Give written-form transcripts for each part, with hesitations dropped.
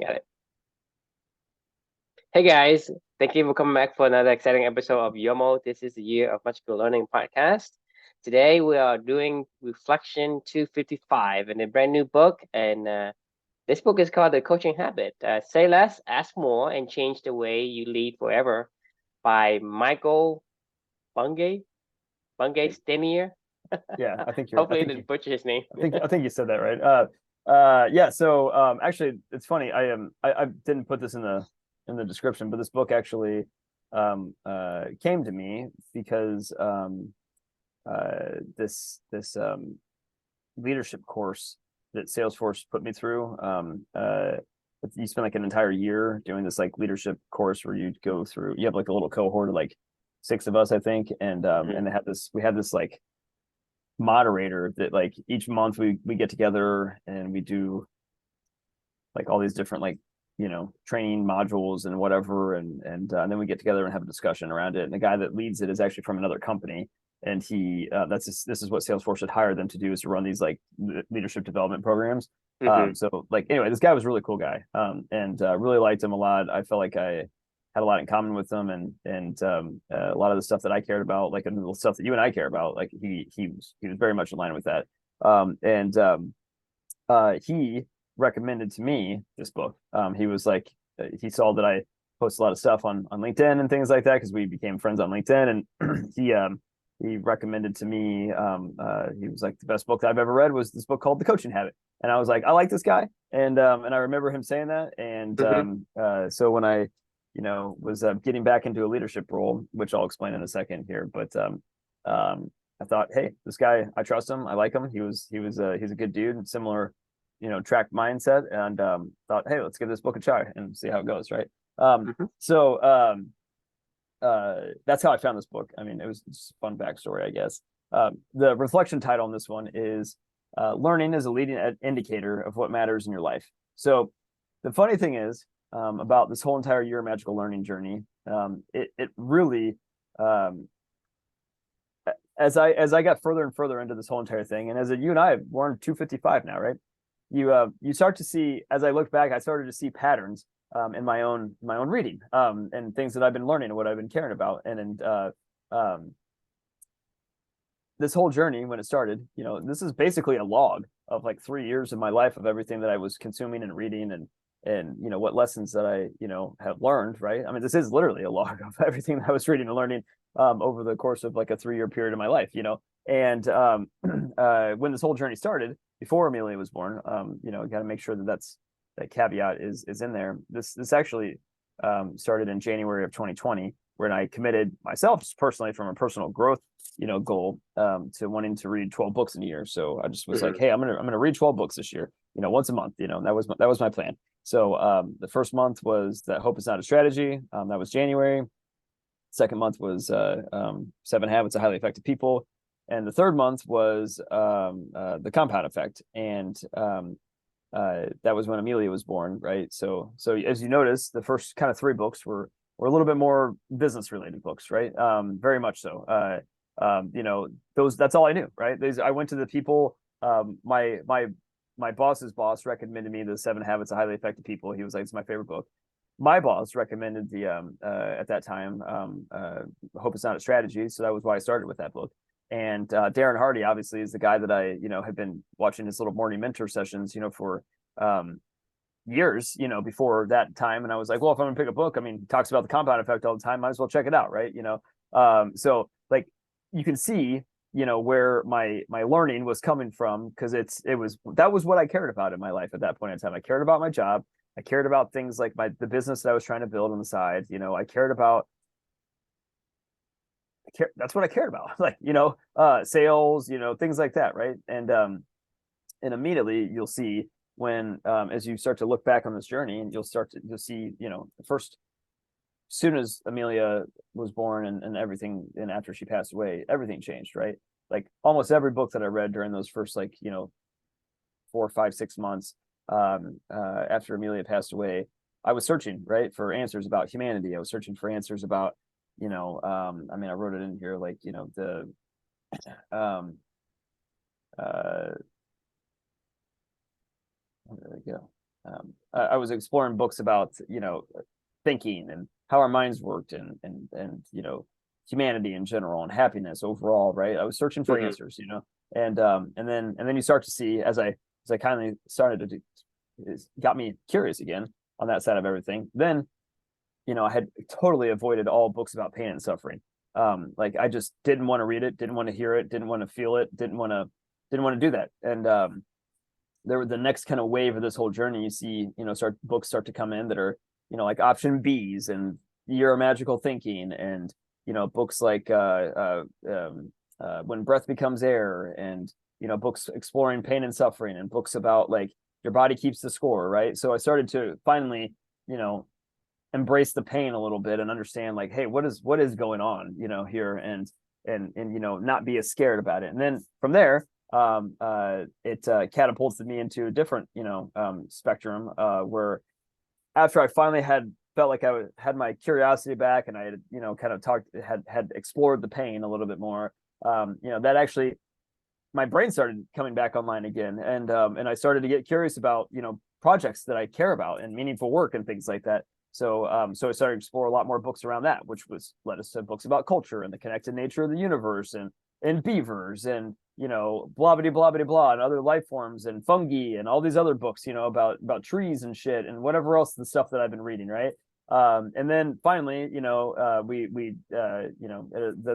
Got it. Hey guys, thank you for coming back for another exciting episode of Yoml. This is the Year of Magical Learning podcast. Today we are doing Reflection 255 in a brand new book, and this book is called The Coaching Habit. Say less, ask more, and change the way you lead forever by Michael Bungay, Bungay Stenier. Yeah, I think you're. Hopefully I didn't butcher his name. I think you said that right. Yeah. So, actually, it's funny. I didn't put this in the description, but this book actually, came to me because this leadership course that Salesforce put me through. You spend like an entire year doing this like leadership course where you go through. You have like a little cohort of like 6 of us, I think, and we had this like moderator that like each month we get together and we do like all these different like training modules and whatever, and then we get together and have a discussion around it. And the guy that leads it is actually from another company, and this is what Salesforce had hired them to do, is to run these like leadership development programs. So like anyway, this guy was a really cool guy, and really liked him a lot. I felt like I had a lot in common with him, and a lot of the stuff that I cared about, like the stuff that you and I care about, like he was very much in line with that. He recommended to me this book. He was like, he saw that I post a lot of stuff on LinkedIn and things like that, because we became friends on LinkedIn, and he recommended to me. He was like, the best book that I've ever read was this book called The Coaching Habit, and I was like, I like this guy, and I remember him saying that, and so when I was getting back into a leadership role, which I'll explain in a second here, but I thought, hey, this guy, I trust him, I like him. He's a good dude, similar track mindset, and thought, hey, let's give this book a try and see how it goes, right? So that's how I found this book. I mean, it was just a fun backstory, I guess. The reflection title on this one is learning is a leading indicator of what matters in your life. So the funny thing is, about this whole entire year magical learning journey, it really, as I got further and further into this whole entire thing, and as you and I, we're on 255 now, right? You start to see, as I look back, I started to see patterns in my own reading, and things that I've been learning and what I've been caring about. And this whole journey, when it started, this is basically a log of like 3 years of my life, of everything that I was consuming and reading, and what lessons that I have learned, right? I mean, this is literally a log of everything that I was reading and learning over the course of like a 3-year period of my life. And when this whole journey started, before Amelia was born, got to make sure that caveat is in there. This actually started in January of 2020, when I committed myself, just personally, from a personal growth goal, to wanting to read 12 books in a year. So I just was like, hey, I'm gonna read 12 books this year, once a month. That was my plan. So the first month was that Hope Is Not a Strategy. That was January. Second month was 7 Habits of Highly Effective People. And the third month was the Compound Effect. And that was when Amelia was born, right? So as you notice, the first kind of 3 books were a little bit more business related books, right? Very much so. That's all I knew, right? I went to the people. My boss's boss recommended me the 7 Habits of Highly Effective People. He was like, it's my favorite book. My boss recommended the at that time, Hope It's Not a Strategy. So that was why I started with that book. And Darren Hardy, obviously, is the guy that I had been watching his little morning mentor sessions for years before that time. And I was like, well, if I'm gonna pick a book, I mean, he talks about the compound effect all the time, might as well check it out, right? So like you can see where my learning was coming from, because that was what I cared about in my life at that point in time. I cared about my job. I cared about things like the business that I was trying to build on the side. I cared about, that's what I cared about, like sales, things like that, right? And immediately you'll see, when as you start to look back on this journey, and you'll see first, as soon as Amelia was born, and everything, and after she passed away, everything changed, right? Like almost every book that I read during those first 4, 5, 6 months after Amelia passed away, I was searching, right, for answers about humanity. I was searching for answers about I mean, I wrote it in here, like the where did it go? I was exploring books about, thinking and how our minds worked, and humanity in general and happiness overall, right? I was searching for Hmm. answers, and then you start to see, as I kind of started to do, it got me curious again on that side of everything. Then, I had totally avoided all books about pain and suffering. Like I just didn't want to read it, didn't want to hear it, didn't want to feel it, didn't want to do that. And there were the next kind of wave of this whole journey. You see, books start to come in that are, like option B's and Year of Magical Thinking, and books like When Breath Becomes Air, and books exploring pain and suffering, and books about like Your Body Keeps the Score, right? So I started to finally, embrace the pain a little bit and understand, like, hey, what is going on, here, and not be as scared about it. And then from there, it catapulted me into a different, spectrum, where after I finally felt like had my curiosity back, and I had, kind of had explored the pain a little bit more, that actually my brain started coming back online again, and I started to get curious about, projects that I care about and meaningful work and things like that. So I started to explore a lot more books around that, which led us to books about culture and the connected nature of the universe, and beavers, and blah blah blah blah blah, and other life forms and fungi and all these other books, about trees and shit and whatever else, the stuff that I've been reading, right? And then finally, the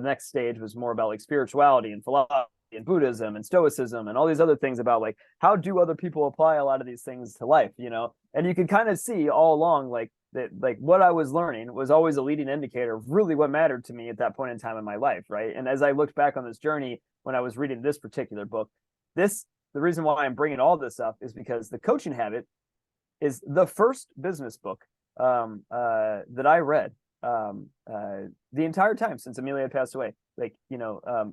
next stage was more about like spirituality and philosophy and Buddhism and Stoicism and all these other things about like how do other people apply a lot of these things to life, and you can kind of see all along like that, like what I was learning was always a leading indicator of really what mattered to me at that point in time in my life, right? And as I looked back on this journey when I was reading this particular book, the reason why I'm bringing all this up is because The Coaching Habit is the first business book that I read the entire time since Amelia had passed away. Like,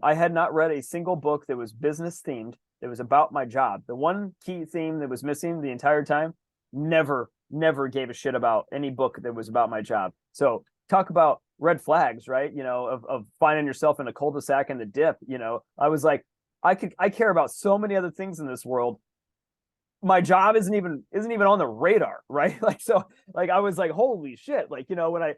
I had not read a single book that was business themed, that was about my job. The one key theme that was missing the entire time, never gave a shit about any book that was about my job. So talk about red flags, right? Of finding yourself in a cul-de-sac in the dip. I was like, I care about so many other things in this world. My job isn't even on the radar, right? Like, so like I was like, holy shit. Like, when I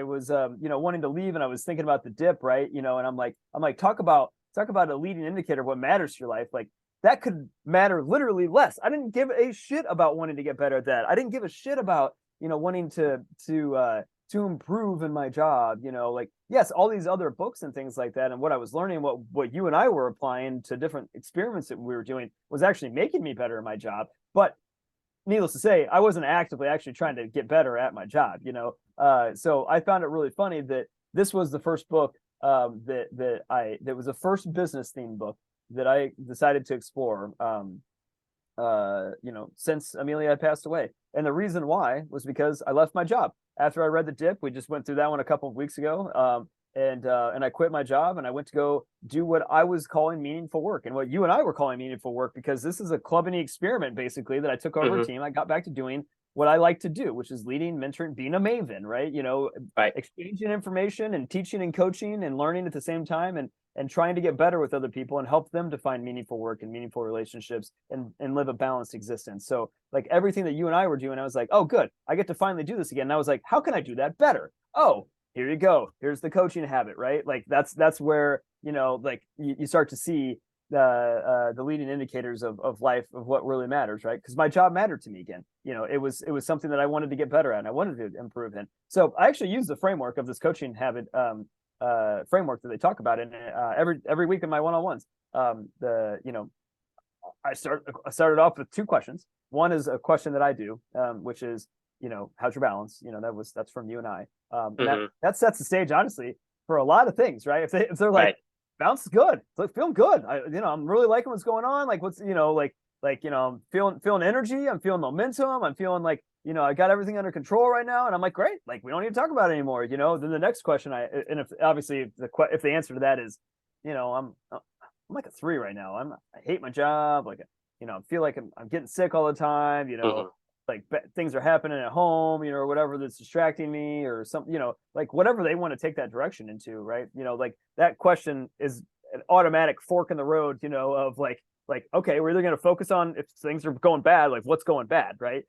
was wanting to leave and I was thinking about the dip, right? And I'm like, talk about a leading indicator of what matters to your life. Like that could matter literally less. I didn't give a shit about wanting to get better at that. I didn't give a shit about, wanting to improve in my job, like, yes, all these other books and things like that, and what I was learning, what you and I were applying to different experiments that we were doing, was actually making me better in my job. But needless to say, I wasn't actively actually trying to get better at my job, so I found it really funny that this was the first book, that was the first business themed book that I decided to explore, since Amelia had passed away. And the reason why was because I left my job after I read The Dip. We just went through that one a couple of weeks ago. And I quit my job and I went to go do what I was calling meaningful work, and what you and I were calling meaningful work, because this is a club and experiment basically that I took over a Hmm. team. I got back to doing what I like to do, which is leading, mentoring, being a maven, right? Right. Exchanging information and teaching and coaching and learning at the same time, and trying to get better with other people and help them to find meaningful work and meaningful relationships, and live a balanced existence. So like everything that you and I were doing, I was like, oh, good, I get to finally do this again. And I was like, how can I do that better? Oh, here you go. Here's The Coaching Habit, right? Like that's where, like you start to see the leading indicators of life, of what really matters, right? Because my job mattered to me again. It was something that I wanted to get better at and I wanted to improve in. So I actually use the framework of this Coaching Habit framework that they talk about in every week in my one-on-ones. The I started off with two questions. One is a question that I do, which is, how's your balance? That's from you and I, and that Hmm. that sets the stage, honestly, for a lot of things, right? If they're like, Right. balance is good, it's like feeling good. I'm really liking what's going on. Like what's I'm feeling energy. I'm feeling momentum. I'm feeling like I got everything under control right now, and I'm like, great. Like we don't need to talk about it anymore. Then the next question, and if obviously if the answer to that is, I'm like a 3 right now. I hate my job. Like, I feel like I'm getting sick all the time. Hmm. Like things are happening at home, or whatever that's distracting me, or something, like whatever they want to take that direction into, right? Like that question is an automatic fork in the road, of like, like, okay, we're either going to focus on if things are going bad, like what's going bad, right?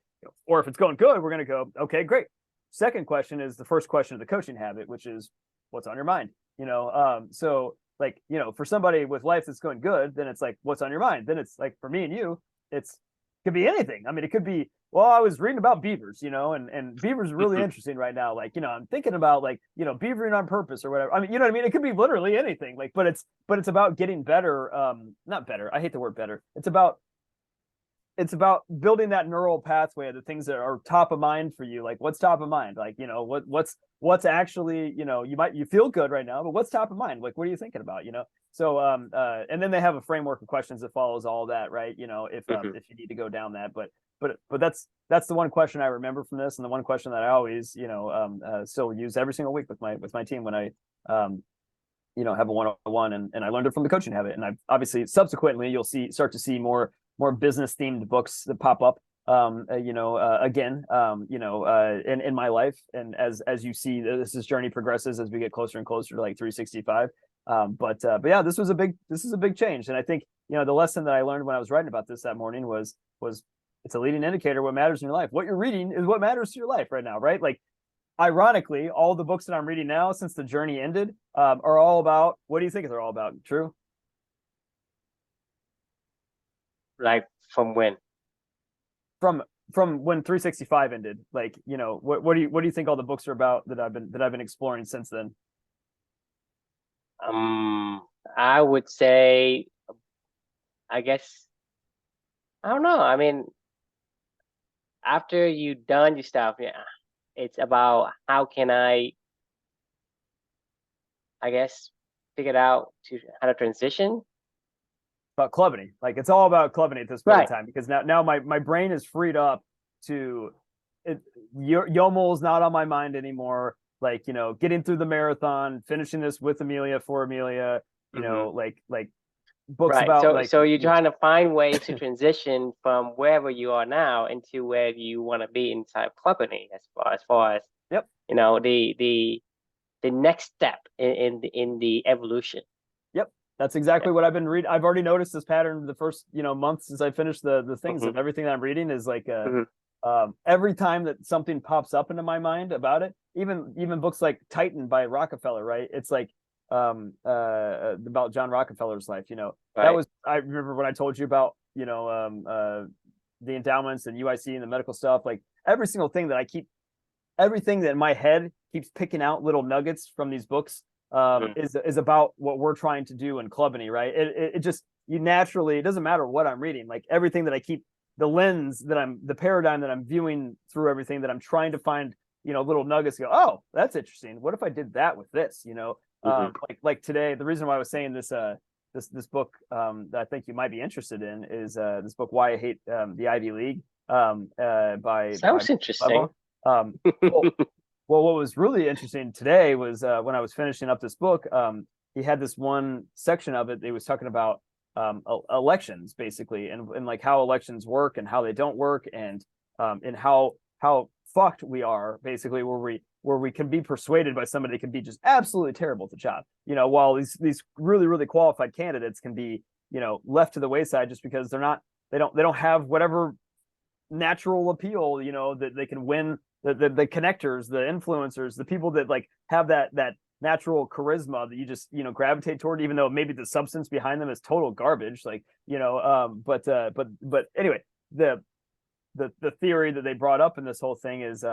Or if it's going good, we're going to go, okay, great. Second question is the first question of the coaching habit, which is what's on your mind, so like, for somebody with life that's going good, then it's like, what's on your mind? Then it's like, for me and you, it's could be anything. I mean, it could be, well, I was reading about beavers, and beavers are really interesting right now. Like, I'm thinking about like, beavering on purpose or whatever. I mean, you know what I mean? It could be literally anything. Like, but it's about getting better. Not better. I hate the word better. It's about building that neural pathway of the things that are top of mind for you. Like, what's top of mind? Like, what's actually, you feel good right now, but what's top of mind? Like, what are you thinking about? So and then they have a framework of questions that follows all that, right? If you need to go down that, but that's the one question I remember from this, and the one question that I always still use every single week with my team when I have a one-on-one, and I learned it from the coaching habit. And I've obviously subsequently you'll start to see more business themed books that pop up again in my life, and as you see this journey progresses as we get closer and closer to like 365. But yeah, this is a big change. And I think the lesson that I learned when I was writing about this that morning was it's a leading indicator. What matters in your life, what you're reading, is what matters to your life right now, right? Like, ironically, all the books that I'm reading now since the journey ended are all about, what do you think they're all about? True? Like from when? From when 365 ended. Like, what do you think all the books are about that I've been exploring since then? I would say, I guess, I don't know. I mean, after you done your stuff, yeah, it's about how can I guess, figure out how to transition. About clubbing. Like, it's all about clubbing at this point Right. in time, because now my brain is freed up to it. Yoml is not on my mind anymore. Like, getting through the marathon, finishing this with Amelia, for Amelia, like books Right. about, So you're trying to find ways to transition from wherever you are now into where you want to be inside company, as far as Yep. The next step in the evolution. Yep. That's exactly what I've been reading. I've already noticed this pattern the first, month since I finished the things of everything that I'm reading is like every time that something pops up into my mind about it, even books like Titan by Rockefeller, right? It's like about John Rockefeller's life. That Right. was, I remember when I told you about the endowments and UIC and the medical stuff. Like, everything that in my head keeps picking out little nuggets from these books is about what we're trying to do in Clubany, right? It just, you naturally, it doesn't matter what I'm reading, like everything that I keep, the paradigm that I'm viewing through everything, that I'm trying to find little nuggets, go, oh, that's interesting, what if I did that with this, like today, the reason why I was saying this book that I think you might be interested in is this book, Why I Hate the Ivy League, Sounds interesting. well, what was really interesting today was when I was finishing up this book, he had this one section of it. He was talking about elections, basically, and like how elections work and how they don't work, and how fucked we are, basically, where we can be persuaded by somebody that can be just absolutely terrible at the job. While these really, really qualified candidates can be left to the wayside just because they don't have whatever natural appeal, that they can win the connectors, the influencers, the people that like have that natural charisma that you just gravitate toward, even though maybe the substance behind them is total garbage. Like, but anyway, the theory that they brought up in this whole thing is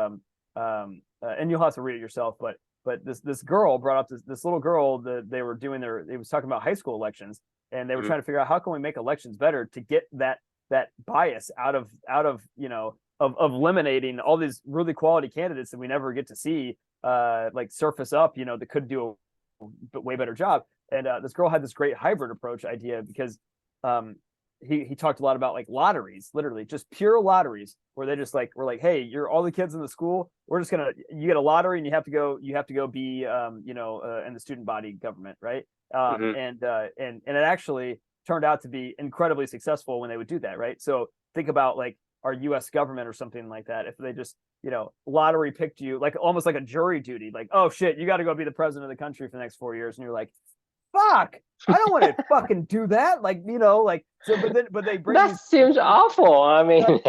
and you'll have to read it yourself, but this girl brought up this little girl that they was talking about high school elections, and they were trying to figure out how can we make elections better to get that bias out of eliminating all these really quality candidates that we never get to see like surface up, that could do a way better job. And this girl had this great hybrid approach idea, because he talked a lot about like lotteries, literally just pure lotteries, where they just like, we're like, hey, you're all the kids in the school, you get a lottery and you have to go be in the student body government, right? And it actually turned out to be incredibly successful when they would do that, right? So think about like our US government or something like that. If they just, lottery picked you, like almost like a jury duty, like, oh shit, you got to go be the president of the country for the next 4 years. And you're like, fuck, I don't want to fucking do that. Like, like, so, but they bring That these, seems awful. I uh, mean,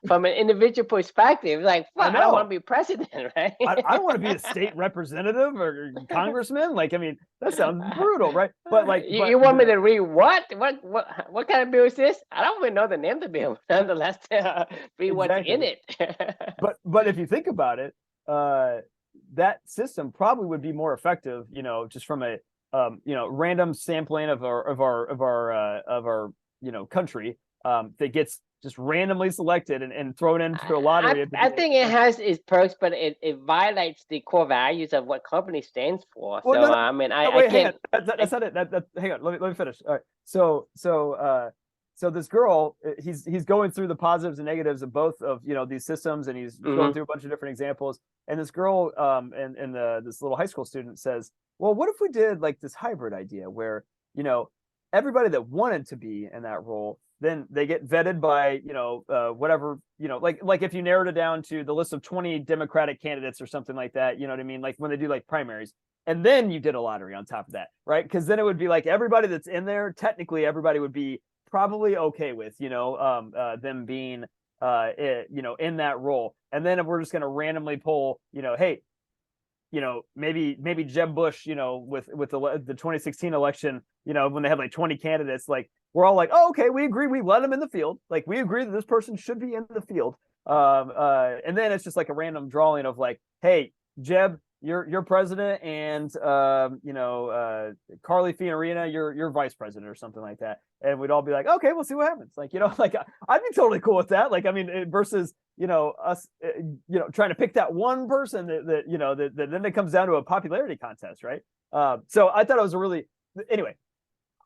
from an individual perspective, like I fuck, I don't want to know. be president, right? I don't want to be a state representative or congressman. Like, I mean, that sounds brutal, right? But like, You want me to read what? What kind of bill is this? I don't even know the name of the bill. Nonetheless, read what's in exactly. it. But if you think about it, that system probably would be more effective, just from a random sampling of our country, that gets just randomly selected and thrown into a lottery. I think it has its perks, but it violates the core values of what company stands for. Well, So no, I mean, no, I wait, hang on. can't. That's I, not it. Hang on. Let me finish. All right. So this girl, he's going through the positives and negatives of both of these systems, and he's going mhm. through a bunch of different examples. And this girl, and this little high school student says, "Well, what if we did like this hybrid idea where everybody that wanted to be in that role, then they get vetted by whatever, like if you narrowed it down to the list of 20 Democratic candidates or something like that, you know what I mean? Like when they do like primaries, and then you did a lottery on top of that, right? Because then it would be like everybody that's in there, technically everybody would be probably okay with them being in that role. And then if we're just going to randomly pull, hey, maybe Jeb Bush, with the 2016 election, when they had like 20 candidates, like we're all like, oh, okay, we agree, we let him in the field, like we agree that this person should be in the field. And then it's just like a random drawing of like, hey, Jeb, you're president, and Carly Fiorina, you're vice president or something like that, and we'd all be like, okay, we'll see what happens. Like, like I'd be totally cool with that. Like, I mean, versus us, trying to pick that one person that then it comes down to a popularity contest, right? So I thought it was a really, anyway.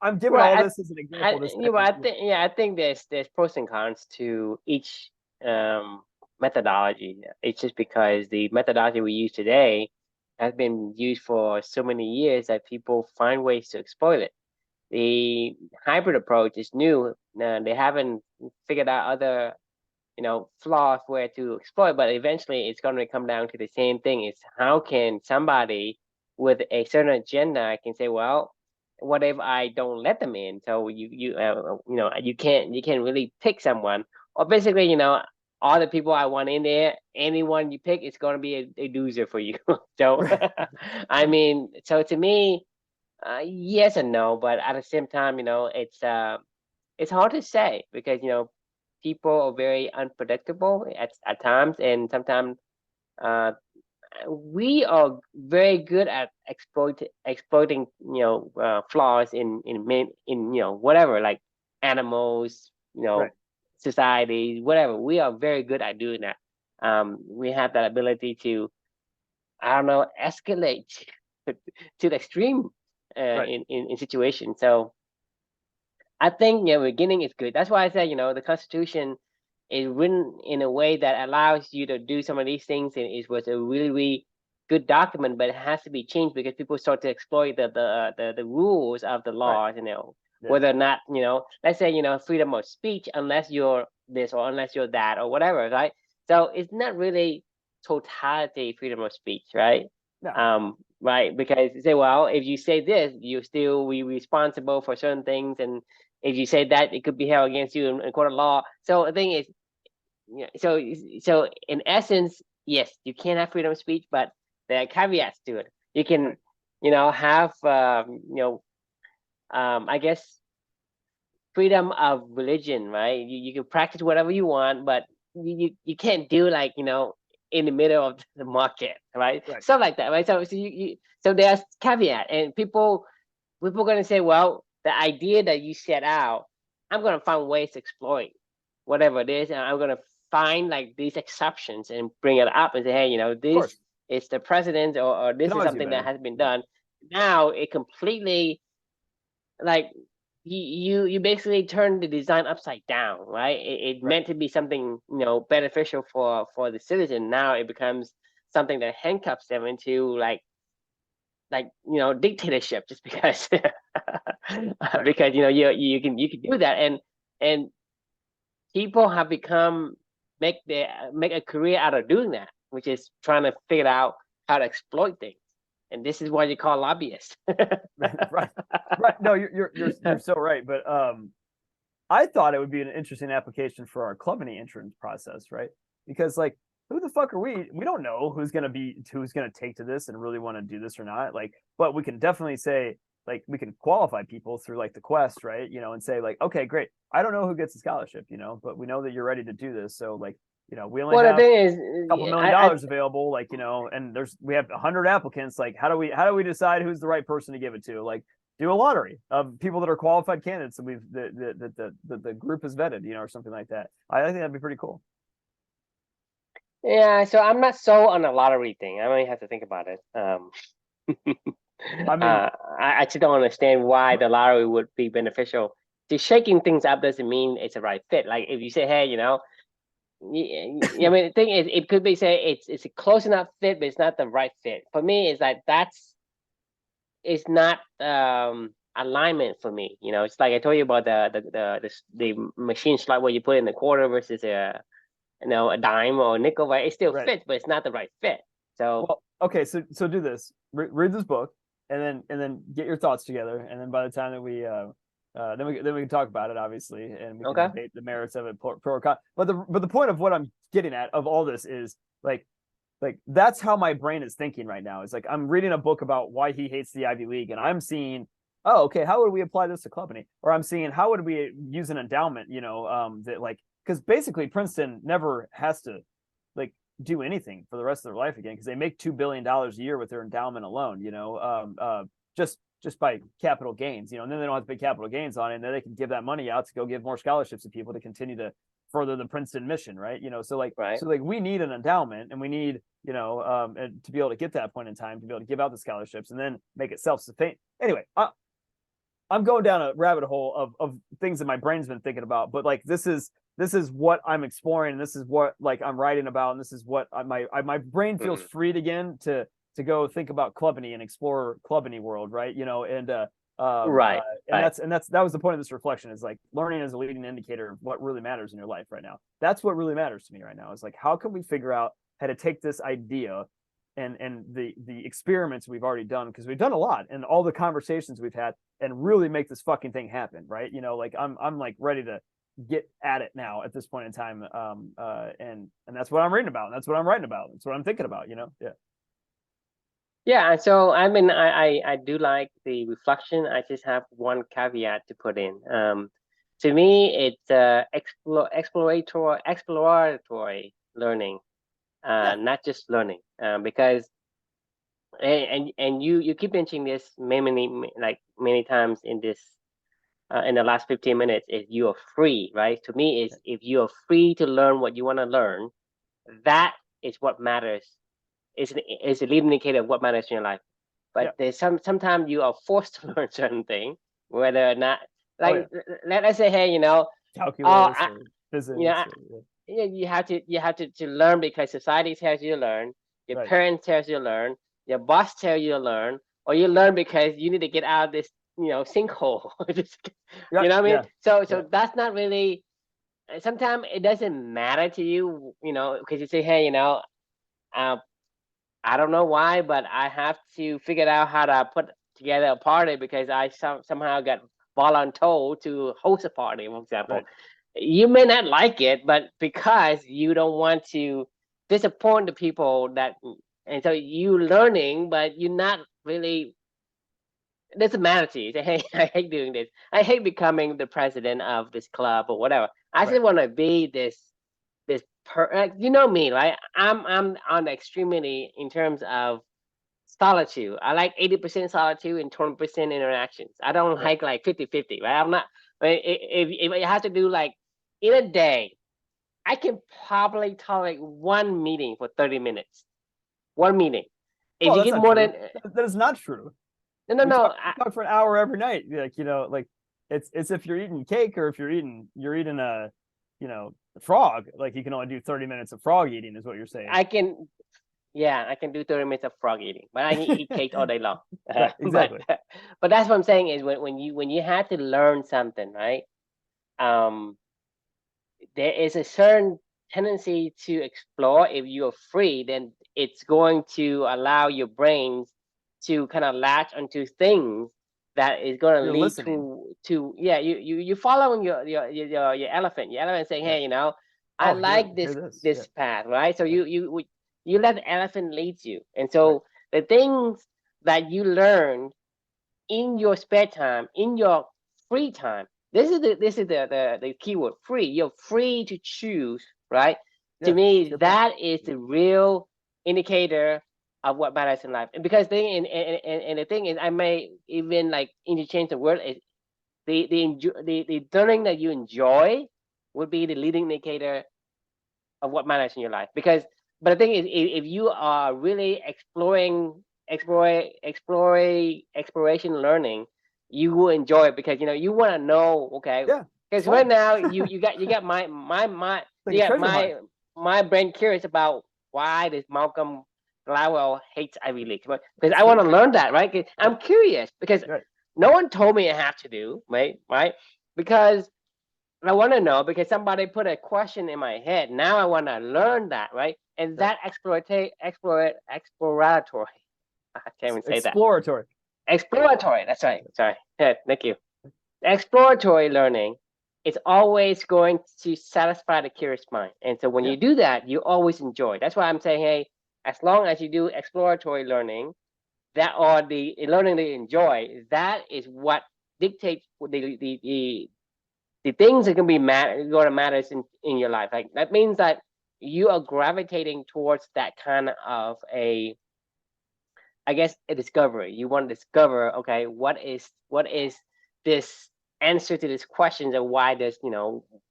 I'm giving Well, all this as an example. I, This you type know, of, I think there's pros and cons to each um, methodology. It's just because the methodology we use today has been used for so many years that people find ways to exploit it. The hybrid approach is new. They haven't figured out other, flaws where to exploit, but eventually it's going to come down to the same thing: is how can somebody with a certain agenda can say, well, what if I don't let them in? So you can't really pick someone, or basically, all the people I want in there, anyone you pick, it's going to be a loser for you. So right, I mean, so to me, yes and no, but at the same time, it's hard to say because people are very unpredictable at times, and sometimes uh, we are very good at exploiting flaws in whatever, like animals, right, society, whatever. We are very good at doing that. We have that ability to, I don't know, escalate to the extreme right, in situations. So I think beginning is good. That's why I said the Constitution is written in a way that allows you to do some of these things, and it was a really really good document. But it has to be changed because people start to exploit the rules of the right. laws. Yeah, Whether or not let's say freedom of speech, unless you're this or unless you're that or whatever, right? So it's not really totality freedom of speech, right? no, Right, because you say, well, if you say this, you still be responsible for certain things, and if you say that, it could be held against you in court of law. So the thing is, so in essence, yes, you can have freedom of speech, but there are caveats to it. You can, right, have, I guess, freedom of religion, right? You can practice whatever you want, but you can't do like in the middle of the market, right? right, Stuff like that, right? So there's caveat, and people are gonna say, well, the idea that you set out, I'm gonna find ways to exploit whatever it is, and I'm gonna find like these exceptions and bring it up and say, hey, of this course. is the precedent, or Can this is always do something that better. has been Yeah, done. Now it completely, like, you basically turn the design upside down, right? It right, meant to be something beneficial for the citizen. Now it becomes something that handcuffs them into like dictatorship, just because right, because you can do that, and people have become make a career out of doing that, which is trying to figure out how to exploit things. and this is what you call lobbyists. Right, right. No, you're so right. But I thought it would be an interesting application for our clubby entrance process, right? Because like, who the fuck are we? We don't know who's gonna take to this and really want to do this or not. Like, but we can definitely say like we can qualify people through like the quest, right? And say like, okay, great. I don't know who gets a scholarship, but we know that you're ready to do this. So like, we only Well, the have thing is, a couple million I dollars available, like, and we have 100 applicants. Like, how do we decide who's the right person to give it to? Like, do a lottery of people that are qualified candidates that the group has vetted, or something like that. I think that'd be pretty cool. yeah. So I'm not so on the lottery thing. I really have to think about it. I mean, I just don't understand why the lottery would be beneficial. Just shaking things up doesn't mean it's a right fit. Like if you say, hey, I mean, the thing is, it could be say it's a close enough fit, but it's not the right fit. For me, it's like it's not alignment for me. It's like I told you about the machine slot where you put in the quarter versus a dime or a nickel, right? It still right. fits, but it's not the right fit. So Well, okay, so do this. Read this book, and then get your thoughts together, and then by the time that we can talk about it, obviously, and we can okay, debate the merits of it, pro or con. But the point of what I'm getting at of all this is like that's how my brain is thinking right now. It's like I'm reading a book about why he hates the Ivy League, and I'm seeing, oh, okay, how would we apply this to Clubney? Or I'm seeing how would we use an endowment, that like because basically Princeton never has to like do anything for the rest of their life again because they make $2 billion a year with their endowment alone, just by capital gains, and then they don't have to pay capital gains on it, and then they can give that money out to go give more scholarships to people to continue to further the Princeton mission, right? So like right. we need an endowment, and we need to be able to get that point in time to be able to give out the scholarships and then make it self-sufficient. Anyway, I'm going down a rabbit hole of things that my brain's been thinking about, but like this is what I'm exploring, and this is what like I'm writing about, and this is what my brain feels freed again to go think about Clubney and explore Clubney world, right? Right, and that was the point of this reflection is like learning is a leading indicator of what really matters in your life right now. That's what really matters to me right now is like how can we figure out how to take this idea and the experiments we've already done, because we've done a lot, and all the conversations we've had, and really make this fucking thing happen, right? Like I'm like ready to get at it now at this point in time, and that's what I'm reading about, and that's what I'm writing about, that's what I'm thinking about. Yeah, so I mean, I do like the reflection. I just have one caveat to put in. To me, it's exploratory learning, Yeah. not just learning. Because and you keep mentioning this many times in the last 15 minutes is you are free, right? To me, is if you are free to learn what you want to learn, that is what matters. It's a lead indicator of what matters in your life. Yeah. But there's sometimes you are forced to learn certain things, whether or not, Oh yeah. like, let's say, hey, Calculus or you know, physics or, you have to learn because society tells you to learn, your right. parents tells you to learn, your boss tells you to learn, or you learn because you need to get out of this, sinkhole. Yeah. You know what I mean? Yeah. So Yeah. that's not really. Sometimes it doesn't matter to you, because you say, hey, uh, I don't know why, but I have to figure out how to put together a party because I somehow got voluntold to host a party, for example. Right. You may not like it, but because you don't want to disappoint the people and so you learning, but you're not really. It doesn't matter to you. Say, hey, I hate doing this. I hate becoming the president of this club or whatever. I Right. just want to be you know me, right? I'm on the extremity in terms of solitude. I like 80% solitude and 20% interactions. I don't Right. like 50-50, right? I'm not. If I have to do like in a day, I can probably tolerate one meeting for 30 minutes. One meeting. If Well, you that's get not more true. than That is not true. no, no, We no. talk we talk for an hour every night. Like, like it's if you're eating cake or if you're eating a frog, like you can only do 30 minutes of frog eating is what you're saying. I can Yeah, I can do 30 minutes of frog eating, but I can eat cake all day long. Right, but exactly. but that's what I'm saying is when you have to learn something, right? Um, there is a certain tendency to explore. If you are free, then it's going to allow your brains to kind of latch onto things that is going to You're lead listening. to yeah, you following your elephant. Your elephant saying, Yeah. hey, you know, I Oh, like hear this. Yeah. this path, right? So Yeah. you let the elephant lead you. And Right. so the things that you learn in your spare time, in your free time. This is the keyword, free. You're free to choose, right? To Yeah. It's a me, good point. that is the real indicator of what matters in life. And because and the thing is, I may even like interchange the word. Is the learning that you enjoy would be the leading indicator of what matters in your life. Because, but the thing is, if you are really exploration learning, you will enjoy it because you know you want to know. Okay, Yeah. It's because right fun. now you got my Like you a got treasure hunt. my brain curious about why this Malcolm Gladwell hates Ivy League because It's I want to true. learn that, right? 'Cause Yeah. I'm curious because Right. no one told me I have to do, right? Because I want to know because somebody put a question in my head. Now I want to learn that, right? And Right. that exploratory. I can't even say that. Exploratory. Exploratory. That's right. Sorry. Yeah, thank you. Exploratory learning is always going to satisfy the curious mind. And so when Yeah. you do that, you always enjoy. That's why I'm saying, hey, as long as you do exploratory learning, that or the learning that you enjoy, that is what dictates the things that can be going to matter in your life. Like that means that you are gravitating towards that kind of a, I guess, a discovery. You want to discover, okay, what is this answer to this question of why there's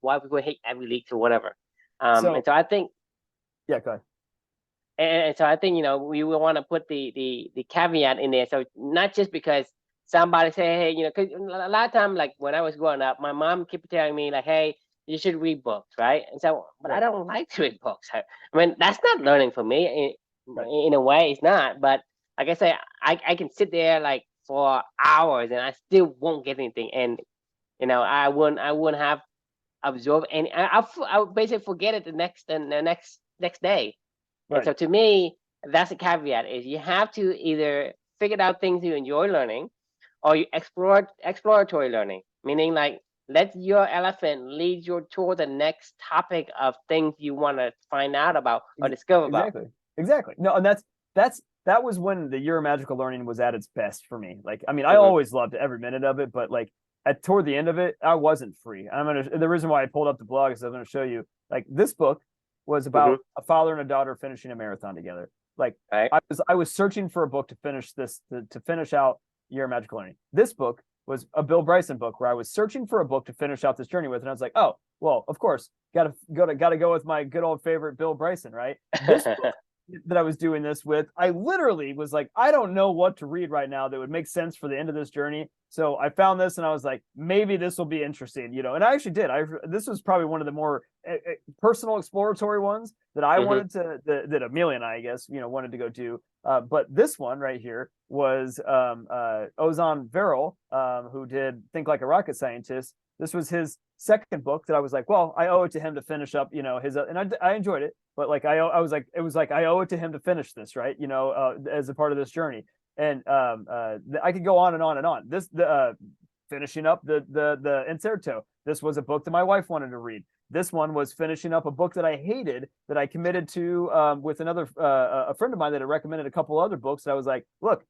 why people hate every leak or whatever. And So so I think yeah, go ahead. and so I think we will want to put the caveat in there. So not just because somebody say, hey, because a lot of time, like when I was growing up, my mom kept telling me like, hey, you should read books, right? And so, but I Right. don't like to read books. I mean, that's not learning for me. Right. In a way, it's not. But like I say, I can sit there like for hours and I still won't get anything. And I wouldn't have absorbed any. I would basically forget it the next day. And Right. so to me, that's a caveat is you have to either figure out things you enjoy learning or you explore exploratory learning, meaning like let your elephant lead you toward the next topic of things you want to find out about or discover about. Exactly. Exactly. No, and that was when the Year of Magical Learning was at its best for me. Like, I mean, I Mm-hmm, always loved every minute of it, but like toward the end of it, I wasn't free. The reason why I pulled up the blog is I'm gonna show you. Like, this book was mm-hmm, about a father and a daughter finishing a marathon together. Like, right. I was searching for a book to finish to finish out Year of Magical Learning. This book was a Bill Bryson book where I was searching for a book to finish out this journey with, and I was like, oh, well, of course, gotta go with my good old favorite Bill Bryson, right? This book that I was doing this with, I literally was like, I don't know what to read right now that would make sense for the end of this journey. So I found this and I was like, maybe this will be interesting, and I actually did. This was probably one of the more personal exploratory ones that I Mm-hmm. wanted that Amelia and I guess, wanted to go do. But this one right here was Ozan Verrall, who did Think Like a Rocket Scientist. This was his second book that I was like, well, I owe it to him to finish up, his, and I enjoyed it, but like I was like, it was like I owe it to him to finish this, right? As a part of this journey, and I could go on and on and on. Finishing up the Inserto. This was a book that my wife wanted to read. This one was finishing up a book that I hated that I committed to with another a friend of mine that had recommended a couple other books. That I was like, look,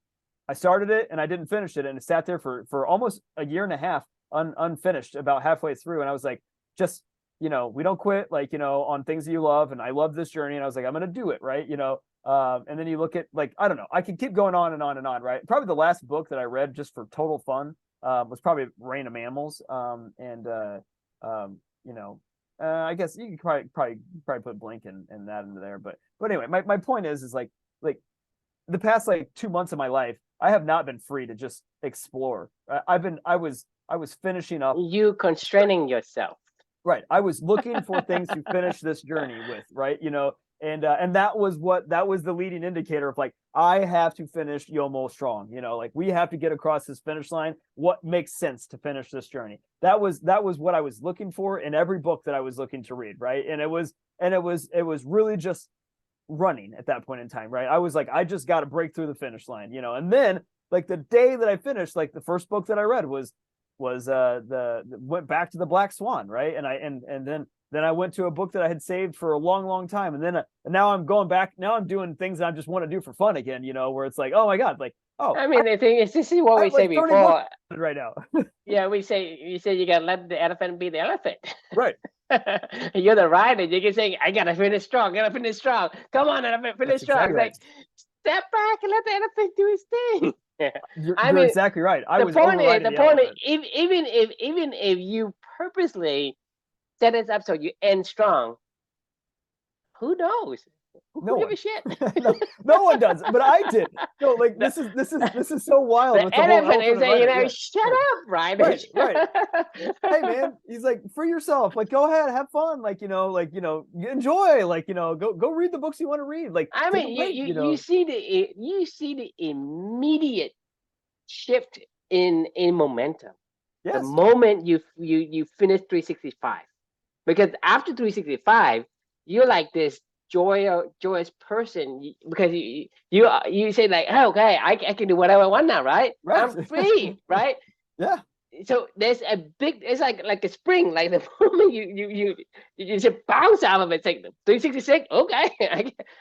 I started it and I didn't finish it, and it sat there for almost a year and a half unfinished, about halfway through. And I was like, just we don't quit, like on things that you love, and I love this journey, and I was like, I'm gonna do it, right? And then you look at, like, I don't know, I can keep going on and on and on, right? Probably the last book that I read just for total fun was probably Reign of Mammals. And you know, I guess you could probably put Blink and that into there. But anyway, my point is like the past like 2 months of my life, I have not been free to just explore. I was finishing up. You constraining yourself. Right. I was looking for things to finish this journey with, right? And that was the leading indicator of, like, I have to finish Yoml strong. Like, we have to get across this finish line. What makes sense to finish this journey? That was what I was looking for in every book that I was looking to read, right? And it was really just running at that point in time, right? I was like, I just got to break through the finish line, and then like the day that I finished, like the first book that I read was the went back to the Black Swan, right? And then I went to a book that I had saved for a long time, and then and now I'm going back. Now I'm doing things that I just want to do for fun again, where it's like, oh my god, like, oh, I mean, the thing is, this is what I we have say like 30 books before. right now. Yeah, we say you gotta let the elephant be the elephant. Right. You're the rider. You can say, I gotta finish strong. Gotta finish strong. Come on, elephant, finish That's strong. exactly It's right. like, step back and let the elephant do his thing. I You're mean, exactly right. I the was point is, overriding the elephant. even if you purposely set this up so you end strong, who knows? No Who give a one. shit? No one does, but I did. No, like the, this is so wild the with the whole elephant elephant is and saying, rider. Yeah, shut yeah. up, rider. Right. Hey man, he's like, free yourself, like go ahead, have fun, like enjoy, like go read the books you want to read, like I take a mean, break, you see the immediate shift in momentum the yes, moment you finish 365, because after 365 you're like this joyous person, because you say like, oh, okay, I can do whatever I want now, right? right. I'm free, right? Yeah, So there's a big, it's like a spring, like the moment you just bounce out of it. It's like 366, okay.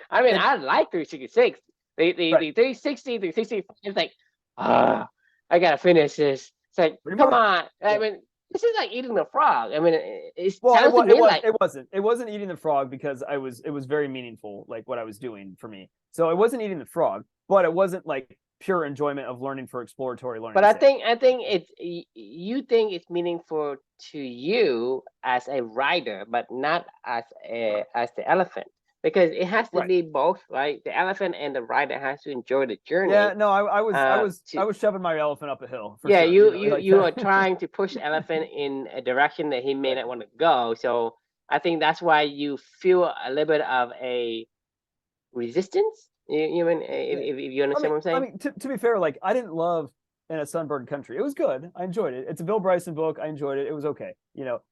I mean, and I like 366. right, The 360, 365 is like, ah, I gotta finish this. It's like, pretty come much. on. I Yeah. mean, this is like eating a frog. I mean, it Well, sounds to me like, it wasn't eating the frog because it was very meaningful, like what I was doing for me. So it wasn't eating the frog, but it wasn't like pure enjoyment of learning for exploratory but learning sake. I think it's, you think it's meaningful to you as a writer, but not as the elephant, because it has to Right. be both, right? The elephant and the rider has to enjoy the Yeah, journey. no, I To was shoving my elephant up a hill for Yeah, sure. Like you are that. trying to push the elephant in a direction that he may Right. not want to go. So I think that's why you feel a little bit of a resistance. You mean, Yeah. if you understand what I'm I saying? mean, to be fair, like I didn't love In a Sunburned Country. It was good. I enjoyed it. It's a Bill Bryson book. I enjoyed it. It was okay.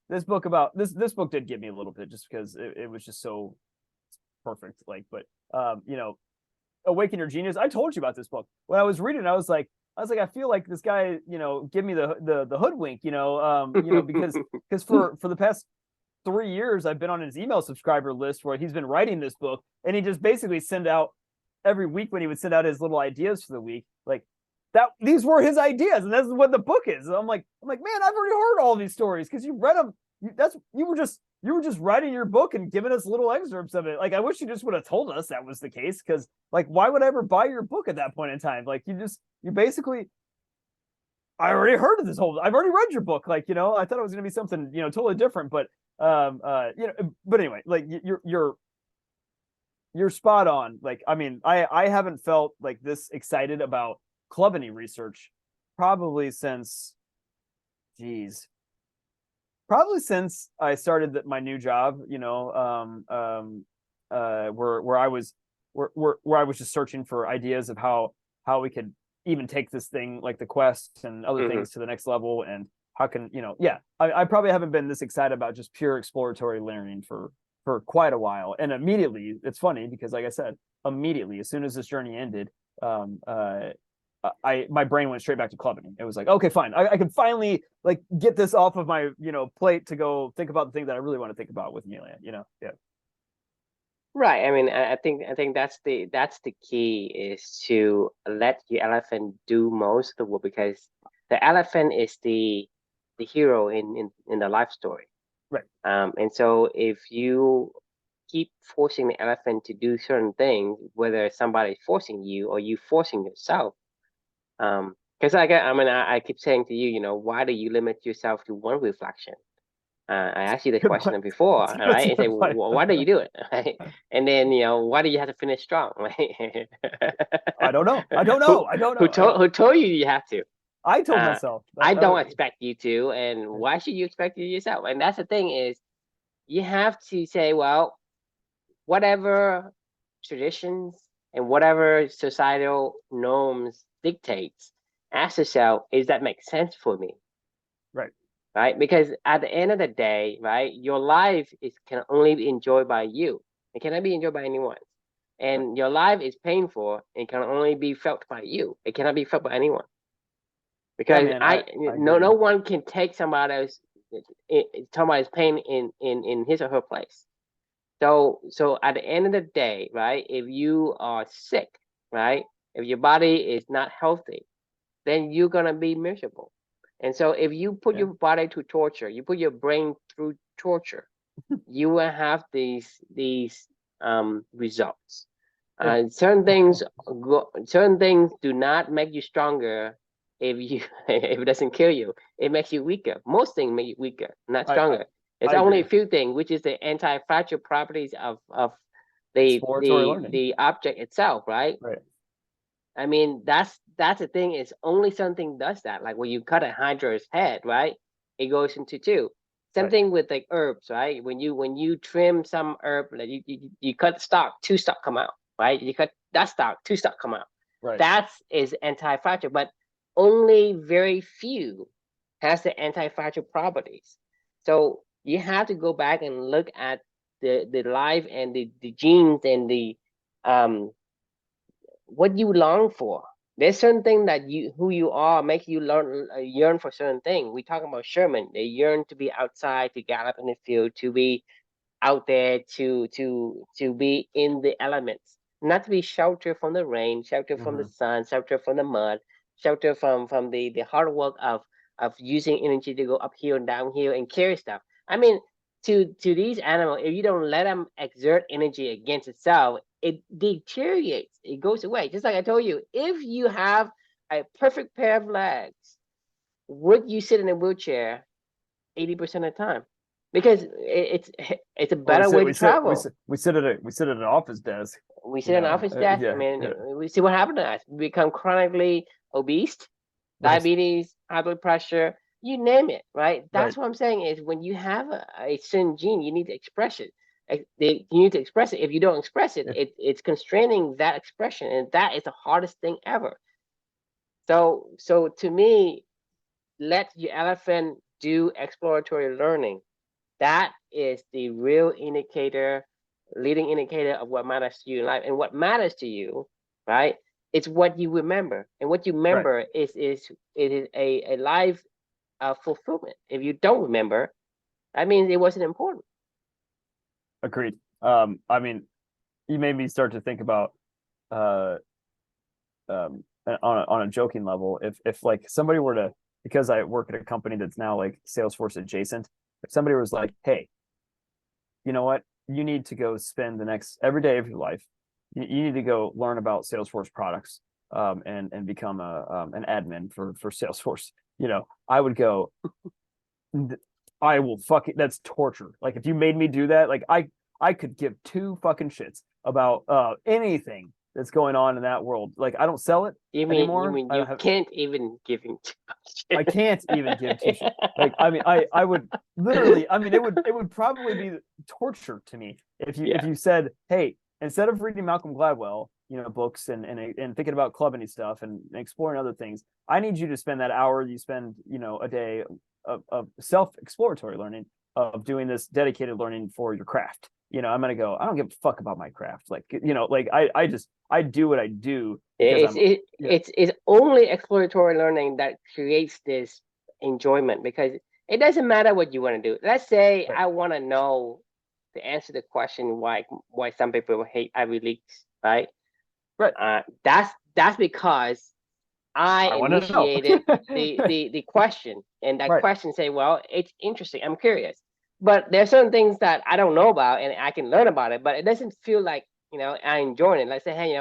This book about this book did get me a little bit just because it was just so perfect. Like, but Awaken Your Genius. I told you about this book when I was reading. I feel like this guy, give me the hoodwink, because for the past 3 years I've been on his email subscriber list where he's been writing this book, and he just basically send out every week when he would send out his little ideas for the week, like that these were his ideas, and that's what the book is. I'm like, man, I've already heard all these stories because you read them. You were just writing your book and giving us little excerpts of it. Like, I wish you just would have told us that was the case, because like, why would I ever buy your book at that point in time? Like, you basically, I already heard of this whole. I've already read your book. Like, I thought it was going to be something totally different, but but anyway, like you're spot on. Like, I mean, I haven't felt like this excited about Clubany research probably since, geez, probably since I started my new job. Where I was where I was just searching for ideas of how we could even take this thing like the quest and other Hmm. things to the next level, and how can yeah, I probably haven't been this excited about just pure exploratory learning for quite a while. And immediately, it's funny because, like I said, immediately as soon as this journey ended, my brain went straight back to Clubany. It was like, okay, fine, I can finally like get this off of my plate to go think about the thing that I really want to think about with Amelia. Yeah. Right. I mean, I think that's the key, is to let your elephant do most of the work, because the elephant is the hero in the life story. Right. And so if you keep forcing the elephant to do certain things, whether somebody's forcing you or you forcing yourself, because I mean, I keep saying to you, why do you limit yourself to one reflection? I asked you the Good point. question before, all That's right? a And say, good point. why do you do it? Right? And then, why do you have to finish strong? Right? I don't know. I don't who know. I don't know. I don't. who told you you have to? I told Uh, myself I that don't was. expect you to, and why should you expect it yourself? And that's the thing, is you have to say, well, whatever traditions and whatever societal norms dictates, ask yourself, is that make sense for me? Right. Right? Because at the end of the day, right, your life is can only be enjoyed by you. It cannot be enjoyed by anyone. and your life is painful and can only be felt by you. It cannot be felt by anyone Yeah, because man, I I no agree. one can take somebody's pain in his or her place. So at the end of the day, right? If you are sick, right? If your body is not healthy, then you're gonna be miserable. And so if you put Yeah. your body to torture, you put your brain through torture, you will have these results. Yeah. Certain things do not make you stronger if you if it doesn't kill you. It makes you weaker. Most things make you weaker, not I, I stronger. It's I only a agree. few things, which is the anti-fragile properties of the Exploratory the learning. the object itself, right? Right. I mean, that's the thing. Is only something does that. Like when you cut a hydra's head, right? It goes into two. Same Right. thing with like herbs, right? When you trim some herb, like you cut the stalk, two stalk come out, right? You cut that stalk, two stalk come out. Right. That is anti-fragile, but only very few has the anti-fragile properties. So you have to go back and look at the life and the genes and the um what you long for. There's certain thing that you who you are makes you learn yearn for certain thing. We talk about Sherman. They yearn to be outside, to gallop in the field, to be out there, to be in the elements, not to be sheltered from the rain, sheltered from the Hmm. sun, sheltered from the mud, sheltered from the hard work of using energy to go uphill and downhill and carry stuff. I mean, to these animals, if you don't let them exert energy against itself, it deteriorates. It goes away. Just like I told you, if you have a perfect pair of legs, would you sit in a wheelchair 80% of the time? Because it's a Well, better way to travel. we sit at an office desk, We you sit in know. office desk. I Yeah. mean, Yeah. we see what happened to us. We become chronically obese, Right. diabetes, high blood pressure, you name it, right? Right. That's what I'm saying is when you have a certain gene, you need to express it. You need to express it. If you don't express it, If it's constraining that expression, and that is the hardest thing ever. So to me, let your elephant do exploratory learning. That is the real indicator, leading indicator of what matters to you in life. And what matters to you, right? It's what you remember. And what you right. remember is it is a life fulfillment. If you don't remember, that means it wasn't important. Agreed. I mean, you made me start to think about uh on a joking level, if like somebody were to, because I work at a company that's now like Salesforce adjacent, if somebody was like, hey, you know what? You need to go spend the next every day of your life. You need to go learn about Salesforce products, and become an admin for Salesforce. You know, I would go. I will fucking. That's torture. Like if you made me do that, like I could give two fucking shits about anything that's going on in that world. Like I don't sell it You anymore. mean I you don't have. can't even give him too I much. can't even give two shits. Like I mean, I would literally. I mean, it would probably be torture to me if Yeah. you said, hey, instead of reading Malcolm Gladwell, books and thinking about clubbing and stuff and exploring other things, I need you to spend that hour you spend, a day of self exploratory learning, of doing this dedicated learning for your craft. I'm gonna go. I don't give a fuck about my craft. Like like I do what I do because It's I'm it, yeah it's only exploratory learning that creates this enjoyment because it doesn't matter what you want to do. Let's say right I want to know to answer the question why some people hate Ivy Leagues, right? right. That's because I I want to know. initiated the question, and that Right. question say, well, it's interesting. I'm curious, but there's certain things that I don't know about, and I can learn about it, but it doesn't feel like I enjoy it. Like say, hey,